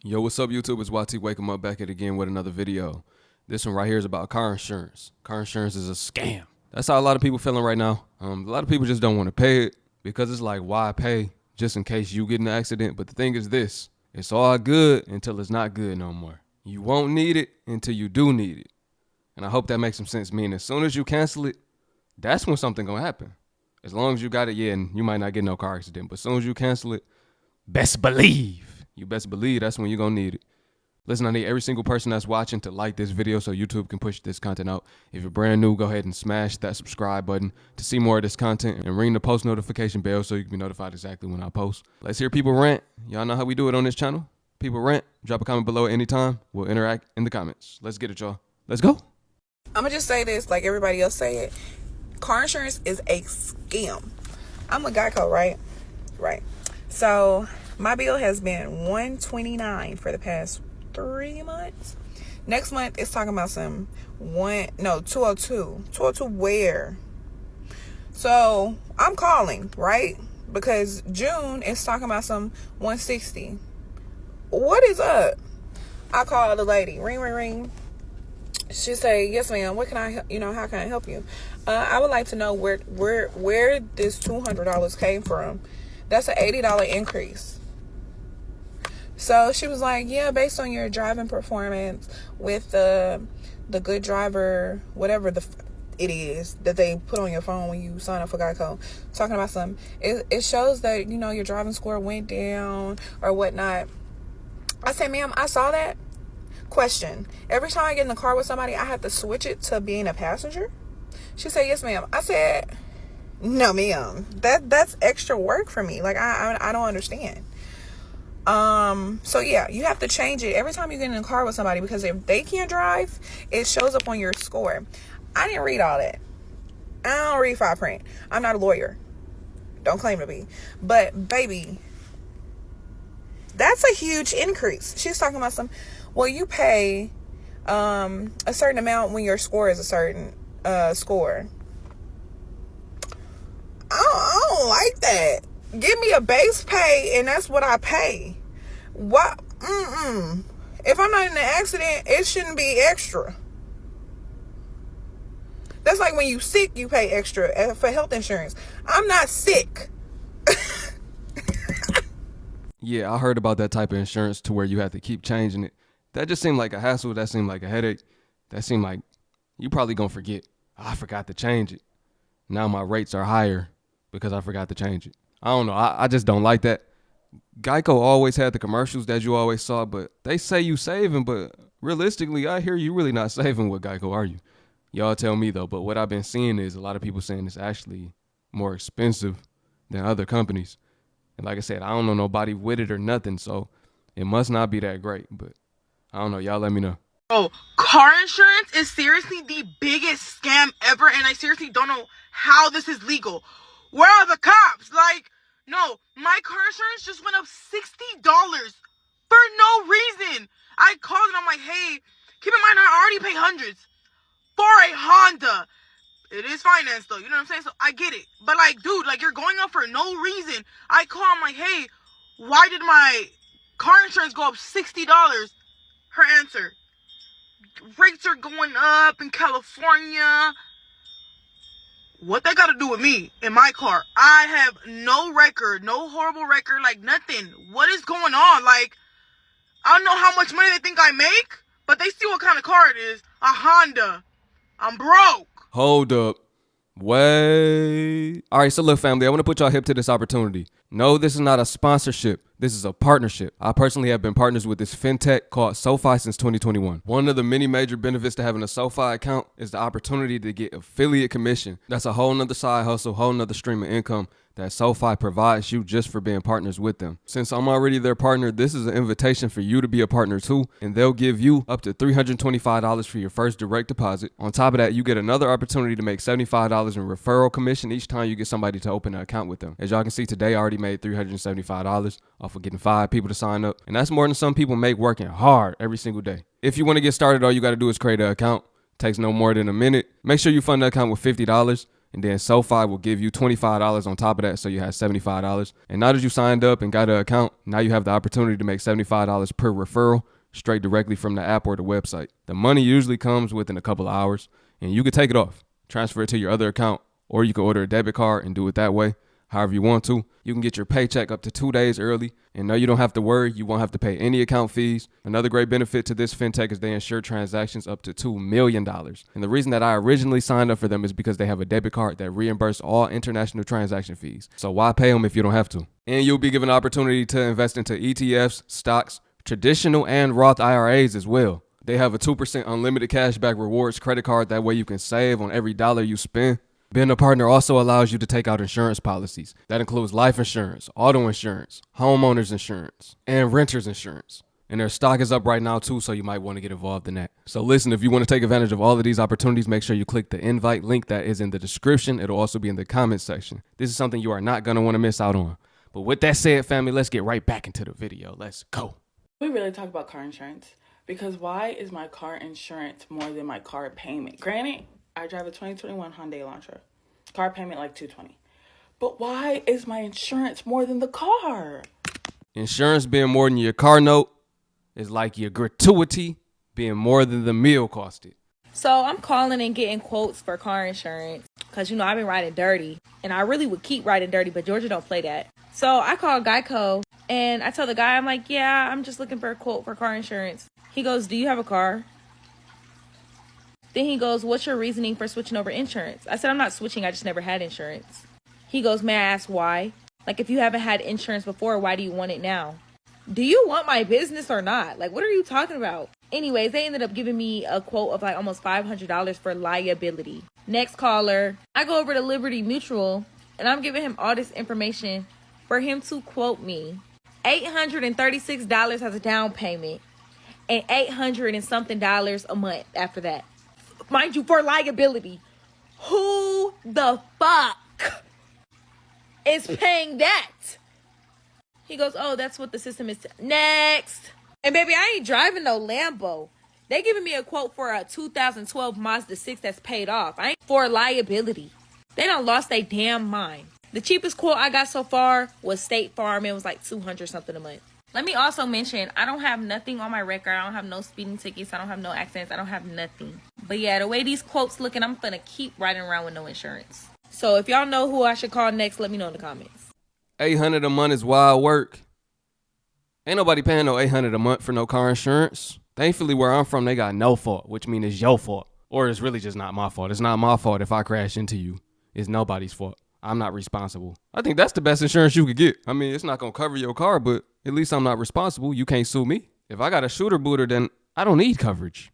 Yo, what's up, YouTube? It's YT Wake 'em up back at again with another video. This one right here is about car insurance. Car insurance is a scam. That's how a lot of people feeling right now. A lot of people just don't want to pay it because it's like, why pay just in case you get in an accident? But the thing is this, it's all good until it's not good no more. You won't need it until you do need it. And I hope that makes some sense, meaning as soon as you cancel it, that's when something gonna happen. As long as you got it, yeah, and you might not get no car accident, but as soon as you cancel it, best believe that's when you're gonna need it. Listen, I need every single person that's watching to like this video so YouTube can push this content out. If you're brand new, go ahead and smash that subscribe button to see more of this content and ring the post notification bell so you can be notified exactly when I post. Let's hear people rant. Y'all know how we do it on this channel. People rant. Drop a comment below at any time. We'll interact in the comments. Let's get it, y'all. Let's go. I'm gonna just say this like everybody else say it. Car insurance is a scam. I'm with Geico, right? Right. So my bill has been $129 for the past 3 months. Next month it's talking about some 202. 202 where? So I'm calling, right? Because June is talking about some 160. What is up? I call the lady. Ring, ring, ring. She say, yes, ma'am. What can I, how can I help you? I would like to know where this $200 came from. That's an $80 increase. So she was like, yeah, based on your driving performance with the good driver, whatever it is that they put on your phone when you sign up for Geico, talking about something. It shows that, your driving score went down or whatnot. I said, ma'am, I saw that. Question. Every time I get in the car with somebody, I have to switch it to being a passenger? She said, yes, ma'am. I said, no, ma'am. That's extra work for me. Like, I don't understand. So yeah, you have to change it every time you get in a car with somebody, because if they can't drive, it shows up on your score. I didn't read all that. I don't read fine print. I'm not a lawyer. Don't claim to be. But baby, that's a huge increase. She's talking about well, you pay a certain amount when your score is a certain score. I don't like that. Give me a base pay and that's what I pay. What? If I'm not in an accident, it shouldn't be extra. That's like when you sick, you pay extra for health insurance. I'm not sick. Yeah, I heard about that type of insurance to where you have to keep changing it. That just seemed like a hassle. That seemed like a headache. That seemed like you probably gonna forget. I forgot to change it. Now my rates are higher because I forgot to change it. I don't know. I just don't like that. Geico always had the commercials that you always saw, but they say you saving, but realistically, I hear you really not saving with Geico, are you? Y'all tell me though, but what I've been seeing is a lot of people saying it's actually more expensive than other companies. And like I said, I don't know nobody with it or nothing, so it must not be that great, but I don't know. Y'all let me know. Oh, car insurance is seriously the biggest scam ever, and I seriously don't know how this is legal. Where are the cops? Like, no, my car insurance just went up $60 for no reason. I called and I'm like, hey, keep in mind I already pay hundreds for a Honda. It is finance though, you know what I'm saying? So I get it. But like, dude, like you're going up for no reason. I call, I'm like, hey, why did my car insurance go up $60? Her answer, rates are going up in California. What that got to do with me in my car? I have no record, no horrible record, like nothing. What is going on? Like, I don't know how much money they think I make, but they see what kind of car it is. A Honda. I'm broke. Hold up. Wait. All right, so look, family, I want to put y'all hip to this opportunity. No, this is not a sponsorship. This is a partnership. I personally have been partners with this fintech called SoFi since 2021. One of the many major benefits to having a SoFi account is the opportunity to get affiliate commission. That's a whole nother side hustle, whole nother stream of income that SoFi provides you just for being partners with them. Since I'm already their partner, this is an invitation for you to be a partner too, and they'll give you up to $325 for your first direct deposit. On top of that, you get another opportunity to make $75 in referral commission each time you get somebody to open an account with them. As y'all can see today, I already made $375 off of getting 5 people to sign up, and that's more than some people make working hard every single day. If you want to get started, all you got to do is create an account. It takes no more than a minute. Make sure you fund the account with $50. and then SoFi will give you $25 on top of that, so you have $75. And now that you signed up and got an account, now you have the opportunity to make $75 per referral straight directly from the app or the website. The money usually comes within a couple of hours, and you can take it off, transfer it to your other account, or you can order a debit card and do it that way. However you want to. You can get your paycheck up to 2 days early, and no, you don't have to worry. You won't have to pay any account fees. Another great benefit to this fintech is they insure transactions up to $2 million. And the reason that I originally signed up for them is because they have a debit card that reimburses all international transaction fees. So why pay them if you don't have to? And you'll be given an opportunity to invest into ETFs, stocks, traditional and Roth IRAs as well. They have a 2% unlimited cashback rewards credit card. That way you can save on every dollar you spend. Being a partner also allows you to take out insurance policies. That includes life insurance, auto insurance, homeowners insurance, and renters insurance. And their stock is up right now too, so you might want to get involved in that. So listen, if you want to take advantage of all of these opportunities, make sure you click the invite link that is in the description. It'll also be in the comment section. This is something you are not going to want to miss out on. But with that said, family, let's get right back into the video. Let's go. We really talk about car insurance because why is my car insurance more than my car payment? Granted, I drive a 2021 Hyundai Elantra. Car payment like $220. But why is my insurance more than the car? Insurance being more than your car note is like your gratuity being more than the meal costed. So I'm calling and getting quotes for car insurance because, you know, I've been riding dirty and I really would keep riding dirty, but Georgia don't play that. So I called Geico and I tell the guy, I'm like, yeah, I'm just looking for a quote for car insurance. He goes, do you have a car? Then he goes, what's your reasoning for switching over insurance? I said, I'm not switching. I just never had insurance. He goes, may I ask why? Like, if you haven't had insurance before, why do you want it now? Do you want my business or not? Like, what are you talking about? Anyways, they ended up giving me a quote of like almost $500 for liability. Next caller, I go over to Liberty Mutual and I'm giving him all this information for him to quote me. $836 as a down payment and $800 and something a month after that. Mind you, for liability. Who the fuck is paying that? He goes, oh, that's what the system is. Next. And baby, I ain't driving no Lambo. They giving me a quote for a 2012 Mazda 6 that's paid off. I ain't for liability. They done lost their damn mind. The cheapest quote I got so far was State Farm. It was like $200 something a month. Let me also mention, I don't have nothing on my record. I don't have no speeding tickets. I don't have no accidents. I don't have nothing. But yeah, the way these quotes looking, I'm gonna keep riding around with no insurance. So if y'all know who I should call next, let me know in the comments. $800 a month is wild work. Ain't nobody paying no $800 a month for no car insurance. Thankfully, where I'm from, they got no fault, which means it's your fault. Or it's really just not my fault. It's not my fault if I crash into you. It's nobody's fault. I'm not responsible. I think that's the best insurance you could get. I mean, it's not gonna cover your car, but at least I'm not responsible. You can't sue me. If I got a shooter booter, then I don't need coverage.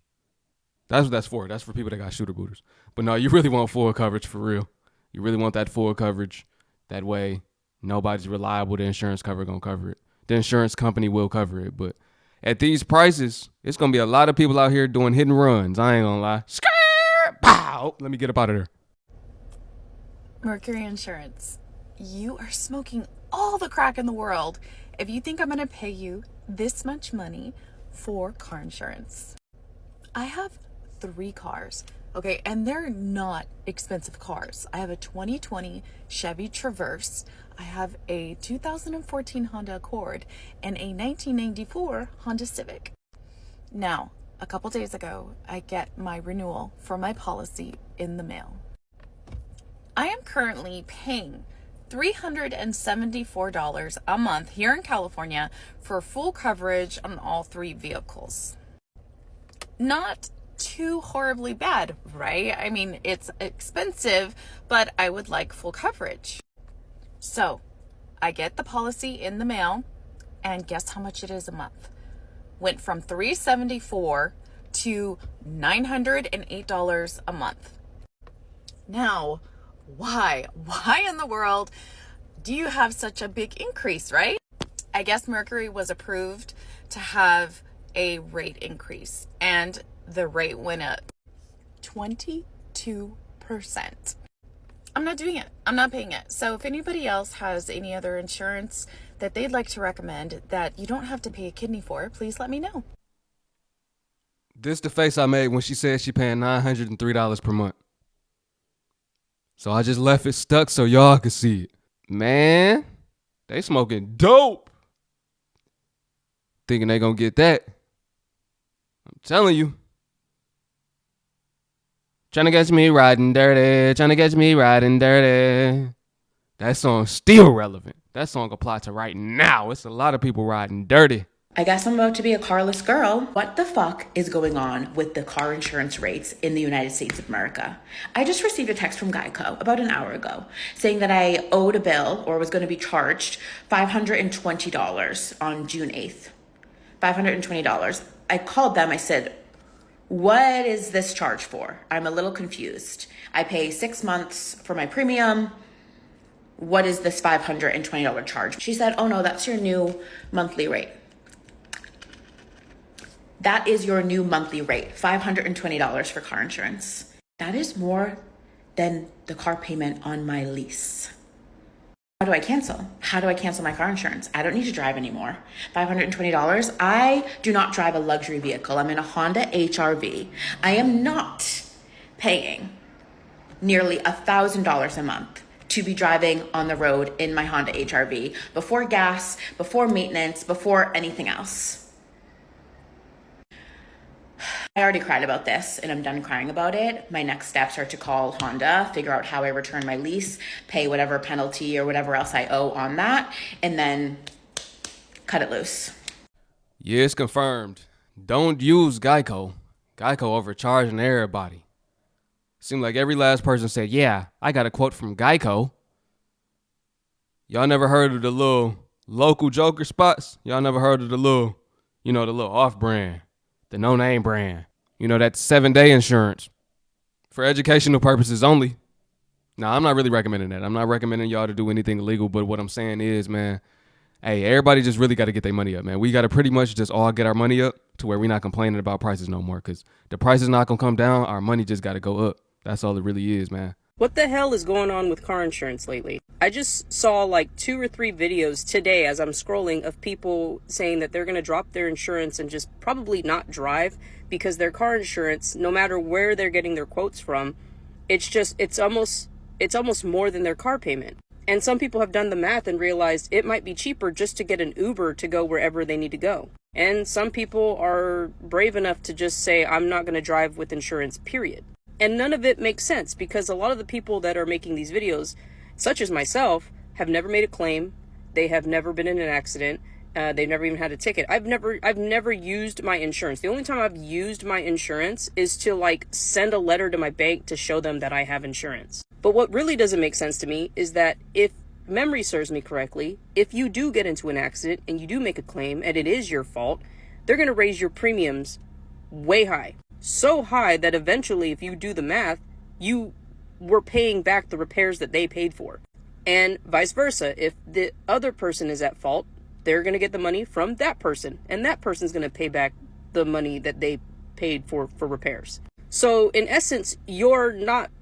That's what that's for. That's for people that got shooter booters. But no, you really want full coverage for real. You really want that full coverage. That way, nobody's reliable. The insurance cover gonna cover it. The insurance company will cover it. But at these prices, it's gonna be a lot of people out here doing hit and runs. I ain't gonna lie. Pow! Let me get up out of there. Mercury Insurance, you are smoking all the crack in the world if you think I'm going to pay you this much money for car insurance. I have 3 cars, okay, and they're not expensive cars. I have a 2020 Chevy Traverse, I have a 2014 Honda Accord, and a 1994 Honda Civic. Now, a couple days ago, I get my renewal for my policy in the mail. I am currently paying $374 a month here in California for full coverage on all 3 vehicles. Not too horribly bad, right? I mean, it's expensive, but I would like full coverage. So I get the policy in the mail, and guess how much it is a month? Went from $374 to $908 a month. Now, why in the world do you have such a big increase, right? I guess Mercury was approved to have a rate increase, and the rate went up 22%. I'm not doing it. I'm not paying it. So if anybody else has any other insurance that they'd like to recommend that you don't have to pay a kidney for, please let me know. This the face I made when she said she paying $903 per month. So I just left it stuck so y'all could see it. Man, they smoking dope. Thinking they gonna get that. I'm telling you. Trying to catch me riding dirty. Trying to catch me riding dirty. That song's still relevant. That song applies to right now. It's a lot of people riding dirty. I guess I'm about to be a carless girl. What the fuck is going on with the car insurance rates in the United States of America? I just received a text from Geico about an hour ago saying that I owed a bill or was going to be charged $520 on June 8th. $520. I called them. I said, what is this charge for? I'm a little confused. I pay 6 months for my premium. What is this $520 charge? She said, oh no, that's your new monthly rate. That is your new monthly rate, $520 for car insurance. That is more than the car payment on my lease. How do I cancel? How do I cancel my car insurance? I don't need to drive anymore. $520. I do not drive a luxury vehicle. I'm in a Honda HR-V. I am not paying nearly $1,000 a month to be driving on the road in my Honda HR-V before gas, before maintenance, before anything else. I already cried about this and I'm done crying about it. My next steps are to call Honda, figure out how I return my lease, pay whatever penalty or whatever else I owe on that, and then cut it loose. Yeah, it's confirmed. Don't use Geico. Geico overcharging everybody. Seemed like every last person said, yeah, I got a quote from Geico. Y'all never heard of the little local joker spots? Y'all never heard of the little, the little off-brand? The no-name brand. That 7-day insurance. For educational purposes only. Now, I'm not really recommending that. I'm not recommending y'all to do anything illegal, but what I'm saying is, man, hey, everybody just really got to get their money up, man. We got to pretty much just all get our money up to where we're not complaining about prices no more, because the price is not going to come down. Our money just got to go up. That's all it really is, man. What the hell is going on with car insurance lately? I just saw like 2 or 3 videos today as I'm scrolling of people saying that they're going to drop their insurance and just probably not drive because their car insurance, no matter where they're getting their quotes from, it's almost more than their car payment. And some people have done the math and realized it might be cheaper just to get an Uber to go wherever they need to go. And some people are brave enough to just say, I'm not going to drive with insurance, period. And none of it makes sense because a lot of the people that are making these videos, such as myself, have never made a claim. They have never been in an accident. They've never even had a ticket. I've never used my insurance. The only time I've used my insurance is to send a letter to my bank to show them that I have insurance. But what really doesn't make sense to me is that if memory serves me correctly, if you do get into an accident and you do make a claim and it is your fault, they're going to raise your premiums way high. So high that eventually, if you do the math, you were paying back the repairs that they paid for. And vice versa. If the other person is at fault, they're going to get the money from that person. And that person's going to pay back the money that they paid for repairs. So in essence, you're not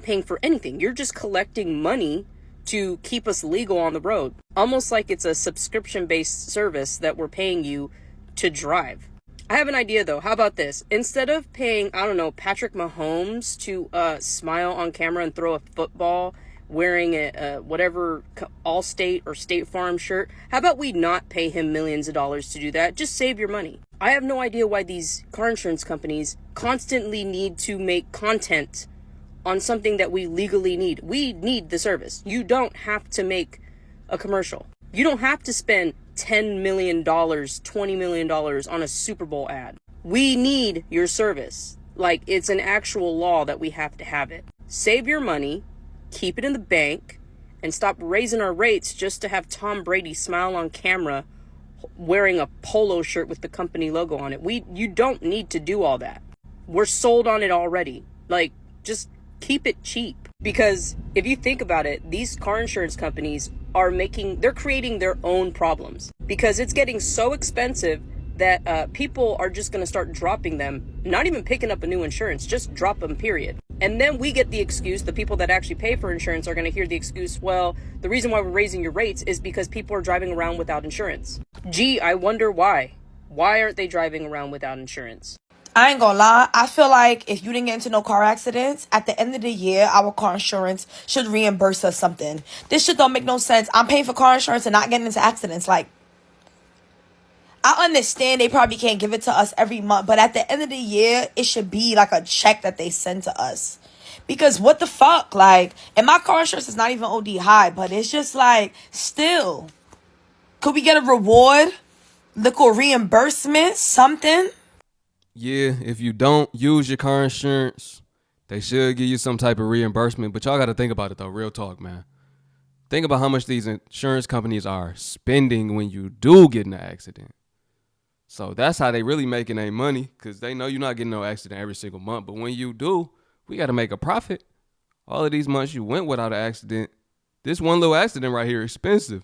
paying for anything. You're just collecting money to keep us legal on the road. Almost like it's a subscription-based service that we're paying you to drive. I have an idea though. How about this? Instead of paying, Patrick Mahomes to smile on camera and throw a football wearing a whatever Allstate or State Farm shirt, how about we not pay him millions of dollars to do that? Just save your money. I have no idea why these car insurance companies constantly need to make content on something that we legally need. We need the service. You don't have to make a commercial. You don't have to spend $10 million, $20 million on a Super Bowl ad. We need your service. It's an actual law that we have to have it. Save your money, keep it in the bank, and stop raising our rates just to have Tom Brady smile on camera wearing a polo shirt with the company logo on it. You don't need to do all that. We're sold on it already. Just keep it cheap. Because if you think about it, these car insurance companies they're creating their own problems because it's getting so expensive that people are just going to start dropping them, not even picking up a new insurance, just drop them, period. And then we get the excuse, the people that actually pay for insurance are going to hear the excuse, well, the reason why we're raising your rates is because people are driving around without insurance. Gee, I wonder why. Why aren't they driving around without insurance? I ain't gonna lie. I feel like if you didn't get into no car accidents, at the end of the year, our car insurance should reimburse us something. This shit don't make no sense. I'm paying for car insurance and not getting into accidents. Like, I understand they probably can't give it to us every month, but at the end of the year, it should be like a check that they send to us. Because what the fuck? Like, and my car insurance is not even OD high, but it's just like, still. Could we get a reward? Little reimbursement? Something? Yeah, if you don't use your car insurance, they should give you some type of reimbursement. But y'all got to think about it though, real talk, man. Think about how much these insurance companies are spending when you do get in an accident. So that's how they really making their money, because they know you're not getting no accident every single month. But when you do, we got to make a profit. All of these months you went without an accident, this one little accident right here is expensive.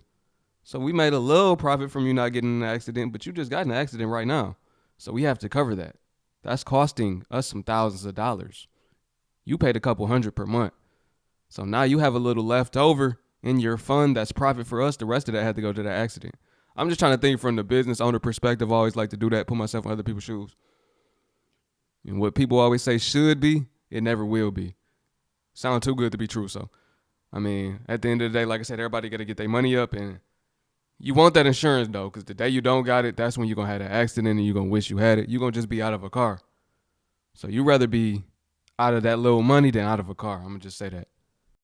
So we made a little profit from you not getting in an accident, but you just got in an accident right now. So we have to cover that. That's costing us some thousands of dollars. You paid a couple hundred per month. So now you have a little left over in your fund that's profit for us. The rest of that had to go to the accident. I'm just trying to think from the business owner perspective. I always like to do that, put myself in other people's shoes. And what people always say should be, it never will be. Sound too good to be true. So, I mean, at the end of the day, like I said, everybody got to get their money up. And you want that insurance, though, because the day you don't got it, that's when you're going to have an accident and you're going to wish you had it. You're going to just be out of a car. So you rather be out of that little money than out of a car. I'm going to just say that.